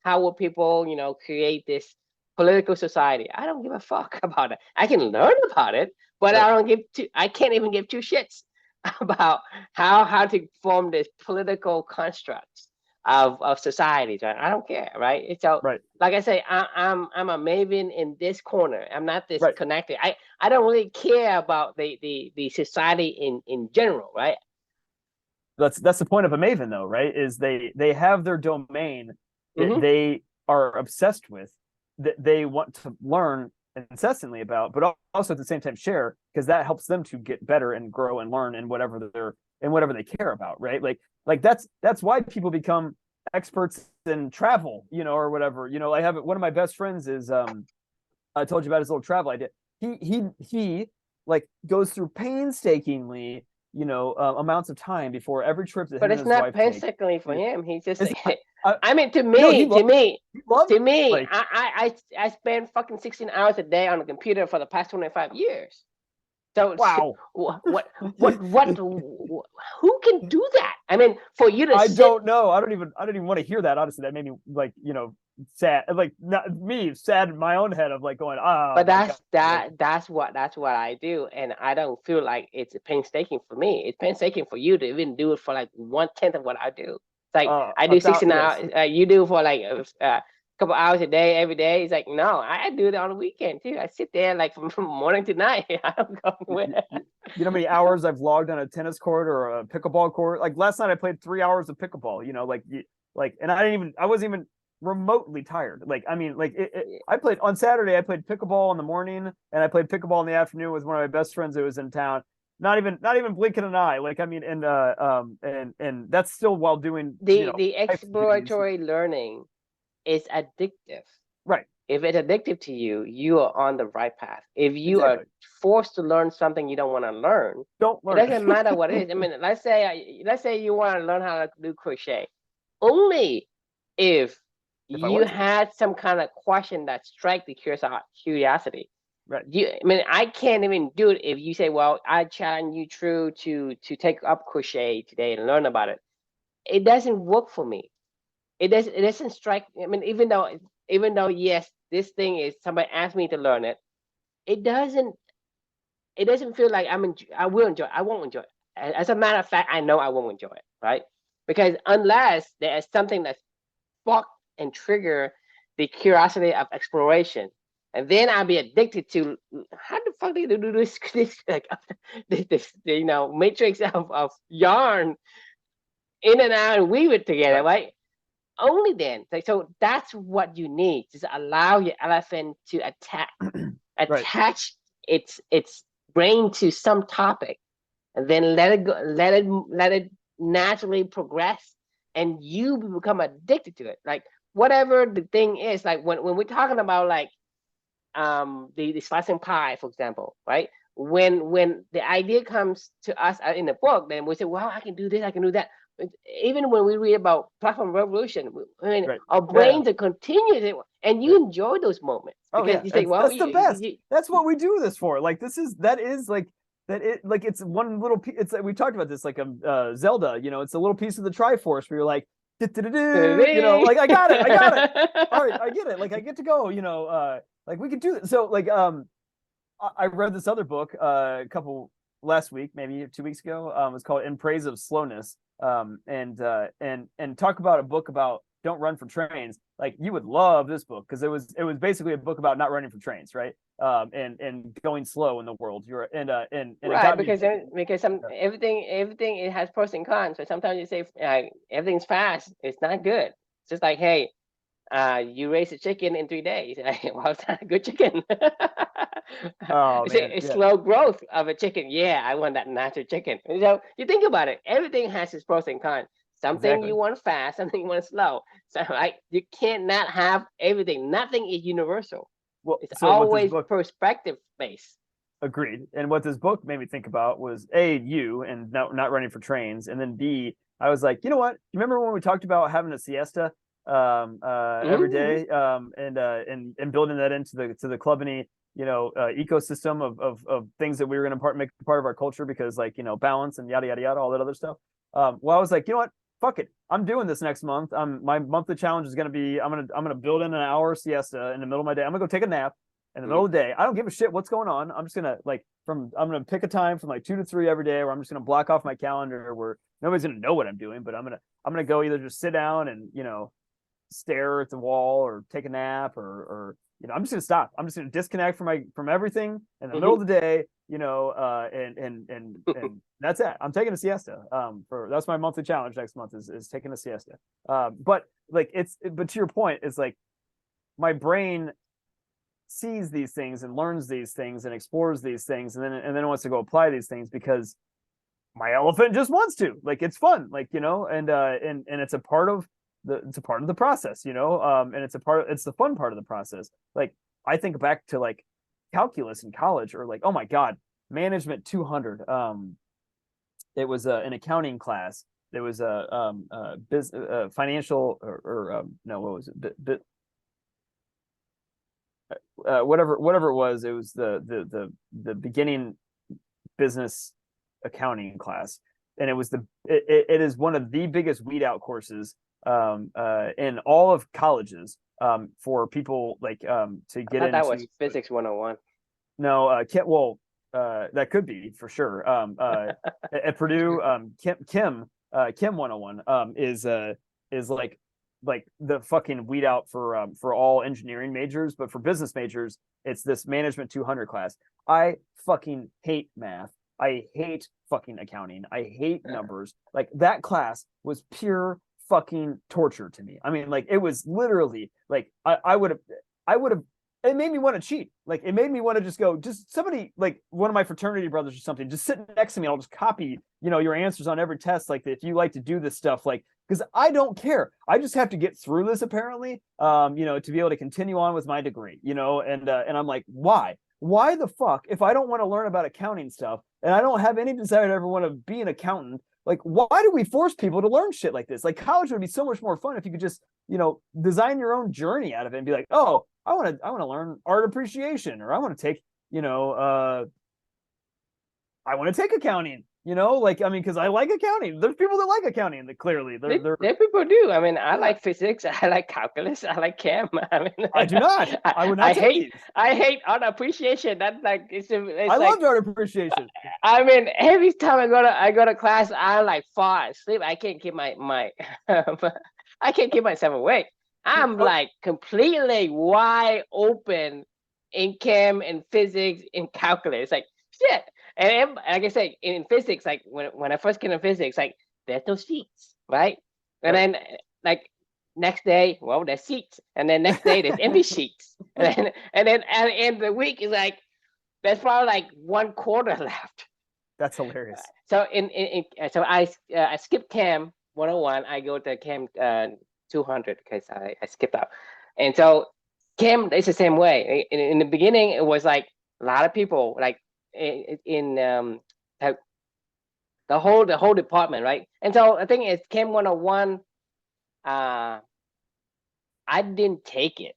how will people create this political society? I don't give a fuck about it. I can learn about it, but Right. I can't even give two shits about how to form this political constructs of societies. Right? I don't care. Right? So Right. like I say, I'm a maven in this corner. I'm not this Right. connected. I don't really care about the society in general, right? That's the point of a maven, though, right? Is they have their domain that Mm-hmm. they are obsessed with, that they want to learn incessantly about, but also at the same time share, because that helps them to get better and grow and learn in whatever they care about, right? Like that's why people become experts in travel, or whatever. I have one of my best friends is I told you about his little travel idea. He like goes through painstakingly, amounts of time before every trip that But him and it's his not wife take. painstakingly for him. He's just It's like, I, I mean, to no, he me, to me, he loves to it. me, Like, I spend fucking 16 hours a day on the computer for the past 25 years. So wow. who can do that? I mean, for you to I sit. don't know. I don't even want to hear that. Honestly, that made me like, sad. Like, not me sad in my own head of like going, oh But my God. Like, that's what I do, and I don't feel like it's painstaking for me. It's painstaking for you to even do it for like 1/10 of what I do. It's like I do 16 yes. hours. You do for like a couple hours a day every day. It's like no, I do it on the weekend too. I sit there like from morning to night. I don't go anywhere. How many hours I've logged on a tennis court or a pickleball court? Like last night, I played 3 hours of pickleball. And I wasn't even remotely tired. Like, I mean, like I played on Saturday. I played pickleball in the morning, and I played pickleball in the afternoon with one of my best friends who was in town. Not even blinking an eye. Like, I mean, and that's still while doing The life duties. exploratory learning is addictive. Right. If it's addictive to you, you are on the right path. If you are Exactly. forced to learn something you don't want to learn, Don't it learn. doesn't matter what it is. I mean, let's say you want to learn how to do crochet. Only if If I you want to. had some kind of question that strike the curiosity. Right. I mean, I can't even do it if you say, "Well, I challenge you, True, to take up crochet today and learn about it." It doesn't work for me. It doesn't strike. I mean, even though yes, this thing is somebody asked me to learn it. It doesn't feel like I will enjoy it. I won't enjoy it. As a matter of fact, I know I won't enjoy it, right? Because unless there is something that spark and trigger the curiosity of exploration, and then I'll be addicted to how the fuck do you do this like this matrix of yarn in and out and weave it together, Right. right? Only then. So that's what you need. Just allow your elephant to Right. attach its brain to some topic, and then let it go, let it naturally progress, and you become addicted to it. Like whatever the thing is, like when we're talking about like the slicing pie, for example, right? When the idea comes to us in the book, then we say, "Well, I can do this, I can do that." Even when we read about platform revolution, I mean, Right. our Yeah. brains are continuous, and you Right. enjoy those moments Oh because yeah, you say, "Well, that's the best. That's what we do this for. Like, that is like that it like it's one little piece. It's like we talked about this like Zelda. It's a little piece of the Triforce where you're like, like I got it. All right, I get it. Like I get to go. Like we could do this. So like I read this other book a couple last week, maybe 2 weeks ago. It's called In Praise of Slowness. And talk about a book about don't run for trains. Like you would love this book because it was basically a book about not running for trains, right? And going slow in the world. And it Right, got me because everything it has pros and cons. So sometimes you say everything's fast, it's not good. It's just like, hey, you raise a chicken in 3 days. Well, it's not a good chicken. oh It's man, a yeah, slow growth of a chicken. Yeah, I want that natural chicken. So you think about it. Everything has its pros and cons. Something exactly. you want fast, something you want slow. So like you can't not have everything. Nothing is universal. Well, It's so what this always book perspective based. agreed. And what this book made me think about was A, you and not running for trains. And then B, I was like, you know what? You remember when we talked about having a siesta every Mm-hmm. day and building that into the clubany, ecosystem of things that we were going to make part of our culture because like, balance and yada, yada, yada, all that other stuff. Well, I was like, you know what? Fuck it. I'm doing this next month. My monthly challenge is going to be, I'm going to build in an hour siesta in the middle of my day. I'm going to go take a nap in the middle of the day. I don't give a shit what's going on. I'm just gonna I'm gonna pick a time from like 2 to 3 every day where I'm just gonna block off my calendar where nobody's gonna know what I'm doing, but I'm gonna go either just sit down and stare at the wall or take a nap or I'm just gonna stop. I'm just gonna disconnect from everything in the middle Mm-hmm. of the day, and that's it. I'm taking a siesta. For that's my monthly challenge next month is taking a siesta. But like but to your point, it's like my brain sees these things and learns these things and explores these things and then wants to go apply these things because my elephant just wants to. Like it's fun, like and it's a part of it's a part of the process, you know, and it's the fun part of the process. Like I think back to like calculus in college, or like, oh my God, management 200. It was an accounting class. There was a business, financial, or no, what was it? Whatever it was. It was the beginning business accounting class, and it is one of the biggest weed out courses in all of colleges, for people like to I get thought that into. was physics 101. No, that could be for sure. At Purdue, Kim 101 is like the fucking weed out for all engineering majors, but for business majors, it's this management 200 class. I fucking hate math. I hate fucking accounting. I hate numbers. Like that class was pure fucking torture to me. I mean, like it was literally like I would have it made me want to cheat. Like it made me want to just go, just somebody, like one of my fraternity brothers or something, just sit next to me. I'll just copy, your answers on every test. Like if you like to do this stuff, like, because I don't care. I just have to get through this apparently, to be able to continue on with my degree, and I'm like, why? Why the fuck, if I don't want to learn about accounting stuff and I don't have any desire to ever want to be an accountant, like why do we force people to learn shit like this? Like college would be so much more fun if you could just, design your own journey out of it and be like, oh, I want to learn art appreciation, or I want to take, I want to take accounting, like, I mean, because I like accounting. There's people that like accounting that clearly they're There people do. I mean, I yeah. like physics. I like calculus. I like chem. I mean, I do not. I would not take these. I hate art appreciation. That's like it's I like loved art appreciation. I mean, every time I go to class, I like fall asleep. I can't keep my I can't keep myself awake. I'm like completely wide open in chem and physics and calculus. Like shit. And like I said, in physics, like when I first came to physics, like there's no seats, right? And then like next day, well, there's seats, and then next day there's empty seats, and then at the end of the week is like there's probably like 1/4 left. That's hilarious. So so I skipped Chem 101. I go to Chem 200 because I skipped out, and so Chem is the same way. In the beginning, it was like a lot of people like in the whole department, right? And so I think it's Chem 101. I didn't take it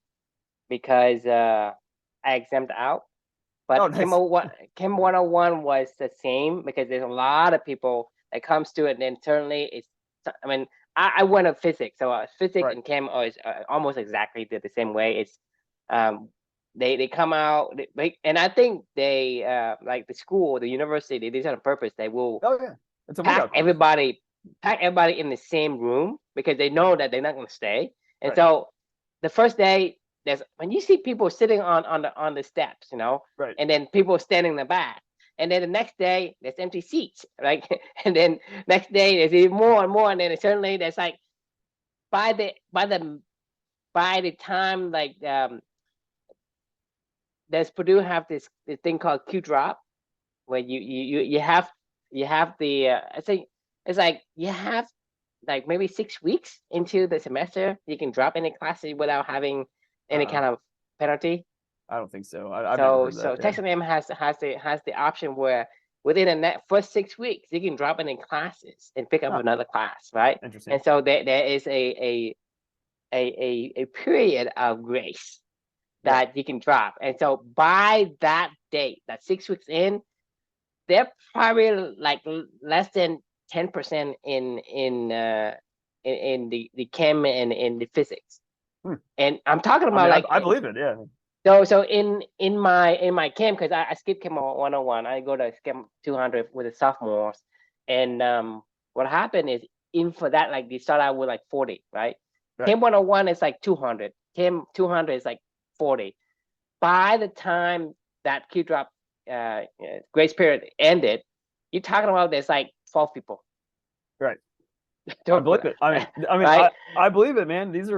because I exempt out. But nice. Chem 101 was the same because there's a lot of people that comes to it, and then certainly it's. I mean, I went to physics, so physics and chem is almost exactly the same way. It's they come out, and I think they like the school, the university, they do it on purpose. They will it's a pack everybody in the same room because they know that they're not going to stay. And so the first day, there's when you see people sitting on the steps, and then people standing in the back. And then the next day there's empty seats, right? And then next day there's even more and more, and then certainly there's like by the time like there's Purdue have this thing called Q drop, where you have the I think it's like you have like maybe 6 weeks into the semester you can drop any classes without having any kind of penalty. I don't think so. So Texas A&M has the option where within the first 6 weeks you can drop any classes and pick up another class, right? Interesting. And so there is a period of grace that you can drop. And so by that date, that 6 weeks in, they're probably like less than 10% in the chem and in the physics. And I'm talking about I believe it, yeah. So in my chem, because I skipped chem 101, I go to chem 200 with the sophomores, and what happened is for that, like they start out with like 40, right? Chem 101 is like 200, chem 200 is like 40. By the time that Q drop grace period ended, you're talking about there's like 12 people. Right. I believe it. I mean, right? I believe it, man. These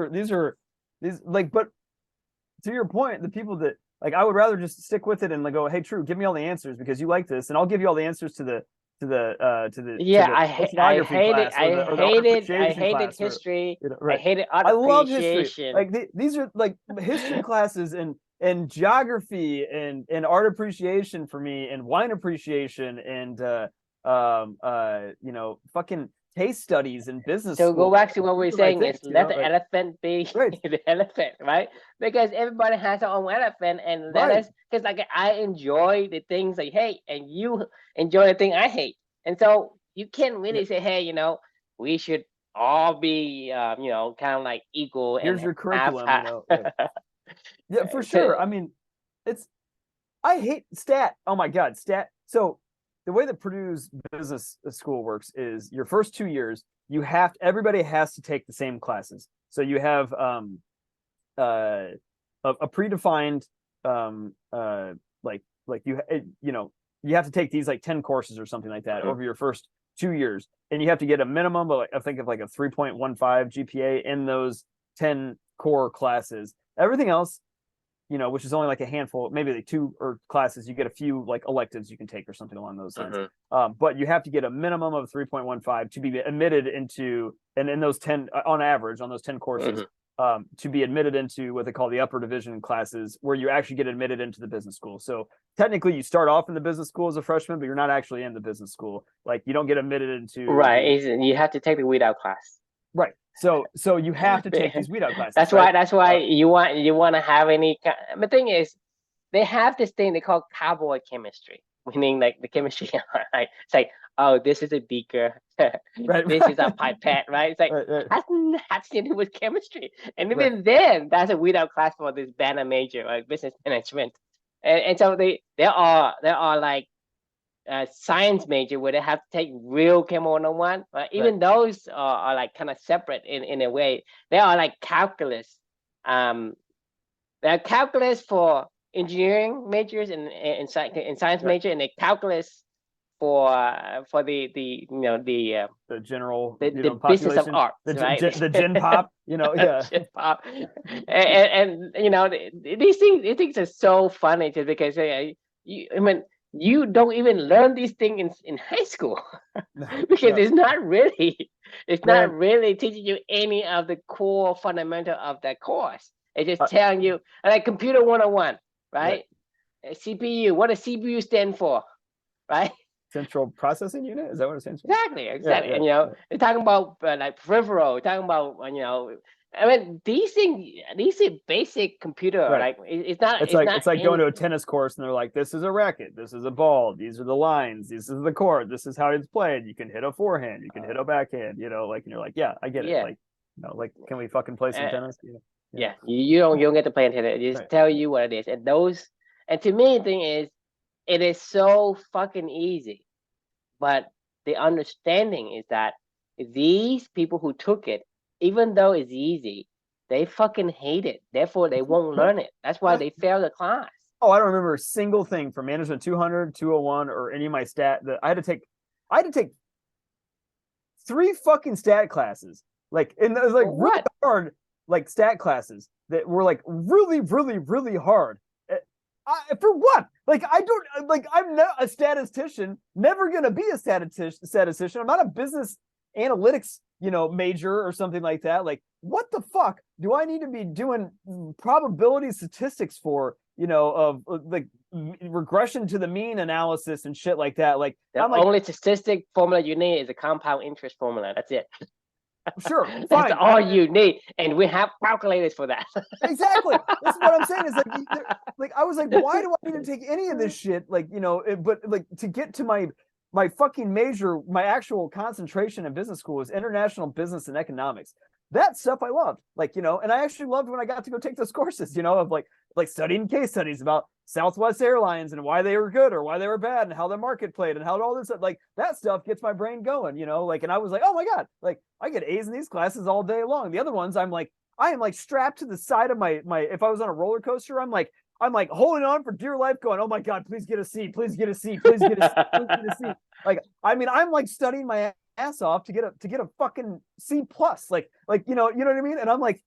like, but to your point, the people that like, I would rather just stick with it and like go, hey, True, give me all the answers because you like this, and I'll give you all the answers to Yeah, oceanography class or the art I appreciation hated class, or history. I right. hated art I love history. appreciation. Like these are like history classes and geography and art appreciation for me, and wine appreciation, and fucking case studies in business So go school. back to what we These were are my saying things, is let the like elephant be right, the elephant, right? Because everybody has their own elephant, and let right. us, because like I enjoy the things I hate, and you enjoy the thing I hate, and so you can't Yeah. really say, hey, we should all be, kind of like equal and Here's your have, curriculum, right. Yeah, for sure. I mean, it's I hate stat. Oh my god, stat. So the way that Purdue's business school works is your first 2 years, everybody has to take the same classes. So you have uh a predefined like you have to take these like 10 courses or something like that over your first 2 years, and you have to get a minimum of, like, I think of like a 3.15 GPA in those 10 core classes. Everything else, which is only like a handful, maybe like two or classes, you get a few like electives you can take or something along those lines. But you have to get a minimum of 3.15 to be admitted into, and in those 10, on average, on those 10 courses, to be admitted into what they call the upper division classes, where you actually get admitted into the business school. So technically you start off in the business school as a freshman, but you're not actually in the business school. Like, you don't get admitted into right. You have to take the weed out class. right. So you have to take these weed out classes, That's right? why. That's why you want to have any. The thing is, they have this thing they call cowboy chemistry, meaning like the chemistry. Right? It's like, oh, this is a beaker, Right. this is a pipette, right? It's like Right. that's nothing to do with chemistry, and Right. even then, that's a weed out class for this banner major, like business management, and so there are like science major where they have to take real Chem 101. Right. Even those are like kind of separate in a way. They are like calculus. Um, they are calculus for engineering majors and science Right. major, and they calculus for The general, the business of population, arts, the right? the gen pop, yeah. Shit pop. And these things are so funny just because I mean you don't even learn these things in high school No, because no, it's not man. really teaching you any of the core fundamental of that course. It's just uh, telling you like computer 101, right. right? CPU, what does CPU stand for, right? Central processing unit, is that what it stands for? Exactly, Yeah, exactly. yeah, And yeah. they're talking about like peripheral, talking about I mean these are basic computer. Right. Like it's not It's it's like not it's like going any. to a tennis course and they're like, this is a racket, this is a ball, these are the lines, this is the court, this is how it's played. You can hit a forehand, you can hit a backhand, like, and you're like, yeah, I get it. Yeah, Like, like, can we fucking play some uh, tennis? Yeah. yeah. You don't get to play until it just Right. tell you what it is. And to me the thing is it is so fucking easy. But the understanding is that these people who took it, even though it's easy, they fucking hate it. Therefore, they won't No, learn it. That's why they fail the class. oh, I don't remember a single thing from management 200, 201, or any of my stat that I had to take. I had to take 3 fucking stat classes, like, and it was like For really what? hard, like stat classes that were like really, really, really hard. For what? Like, I don't like. I'm not a statistician. Never gonna be a statistician. I'm not a business analytics, major or something like that. Like, what the fuck do I need to be doing probability statistics for? Of like regression to the mean analysis and shit like that. Like, The I'm like, only statistic formula you need is a compound interest formula. That's it. sure, That's fine. all you need, and we have calculators for that. Exactly. This is what I'm saying. Is like I was like, why do I need to take any of this shit? Like, but like to get to my fucking major, my actual concentration in business school is international business and economics. That stuff I loved. Like, and I actually loved when I got to go take those courses, of like studying case studies about Southwest Airlines and why they were good or why they were bad and how the market played and how all this stuff, like that stuff gets my brain going, like, and I was like, oh my God, like I get A's in these classes all day long. The other ones, I am like strapped to the side of my if I was on a roller coaster, I'm like holding on for dear life, going, oh my God, please get a C, please get a C, please get a C, please get a C. Like, I mean, I'm like studying my ass off to get a fucking C plus, like you know what I mean? And I'm like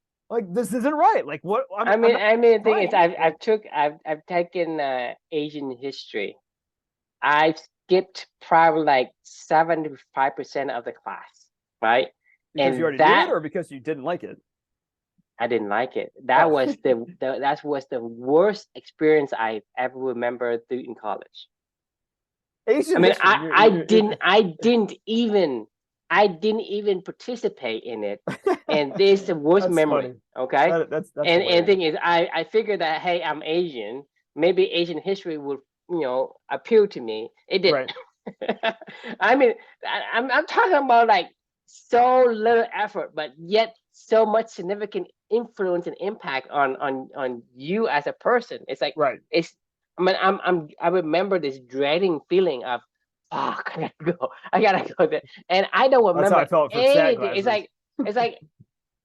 this isn't right. Like, what? I mean, the thing is, trying. I've taken Asian history. I've skipped probably like 75% of the class, right? Because you And already knew it, that or because you didn't like it? I didn't like it. Oh, That was that was the worst experience I ever remember through in college. I Asian mean, history. I didn't even participate in it, and this is the worst That's memory. funny. Okay, That's and hilarious. thing is, I figured that hey, I'm Asian. Maybe Asian history would appeal to me. It didn't. Right. I mean, I'm talking about like so little effort, but yet so much significant influence and impact on you as a person. It's like Right. it's. I mean, I remember this dreading feeling of, fuck, I gotta go. I gotta go there, and I don't That's how I remember felt for stat anything. It's classes. like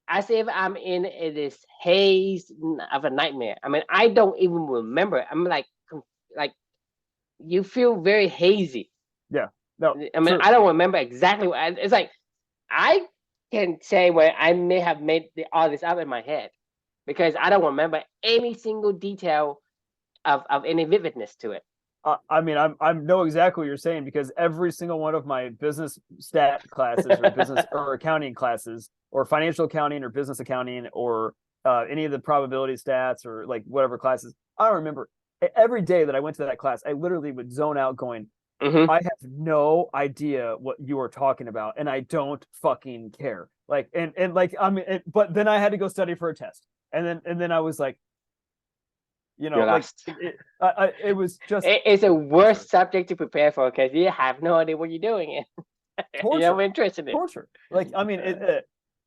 as if I'm in this haze of a nightmare. I mean, I don't even remember. I'm like you feel very hazy. Yeah. No, I mean, true. I don't remember exactly it's like. I can say where I may have made all this up in my head because I don't remember any single detail of any vividness to it. I mean, I'm know exactly what you're saying because every single one of my business stat classes or business or accounting classes or financial accounting or business accounting or any of the probability stats or like whatever classes, I don't remember. Every day that I went to that class, I literally would zone out going, Mm-hmm. I have no idea what you are talking about, and I don't fucking care. Like, and like, I mean, but then I had to go study for a test, and then I was like, You're like lost. it was just It's a torture, worst subject to prepare for because you have no idea what you're doing and you're torture, not interested in. torture. Like, I mean,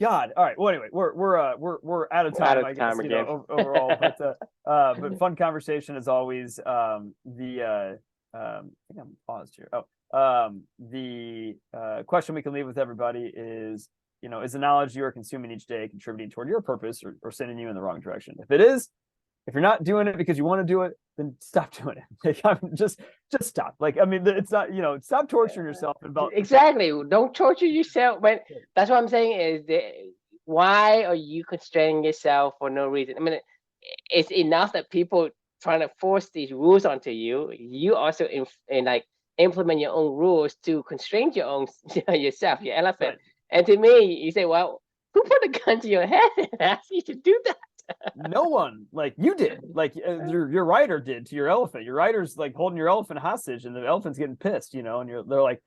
God. All right. Well, anyway, we're out of We're out time, of I guess. time again. Overall, but fun conversation as always. I think I'm paused here. The question we can leave with everybody is, is the knowledge you are consuming each day contributing toward your purpose or sending you in the wrong direction? If it is, if you're not doing it because you want to do it, then stop doing it. Like, just stop. Like, I mean, it's not, stop torturing yourself about. Exactly. Don't torture yourself. But that's what I'm saying is why are you constraining yourself for no reason? I mean, it's enough that people trying to force these rules onto you. You also like implement your own rules to constrain your own yourself, your elephant. Right. And to me, you say, well, who put a gun to your head and asked you to do that? No one, like you did, like your rider did to your elephant. Your rider's like holding your elephant hostage, and the elephant's getting pissed, and they're like,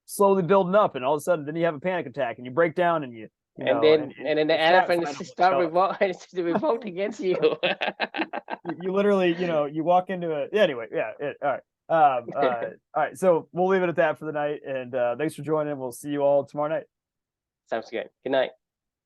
slowly building up, and all of a sudden, then you have a panic attack, and you break down, and And then and then the it's that elephant final start elephant. revolt against you. You literally, you walk into it. Yeah, anyway, yeah. All right. All right. So we'll leave it at that for the night. And thanks for joining. We'll see you all tomorrow night. Sounds good. Good night.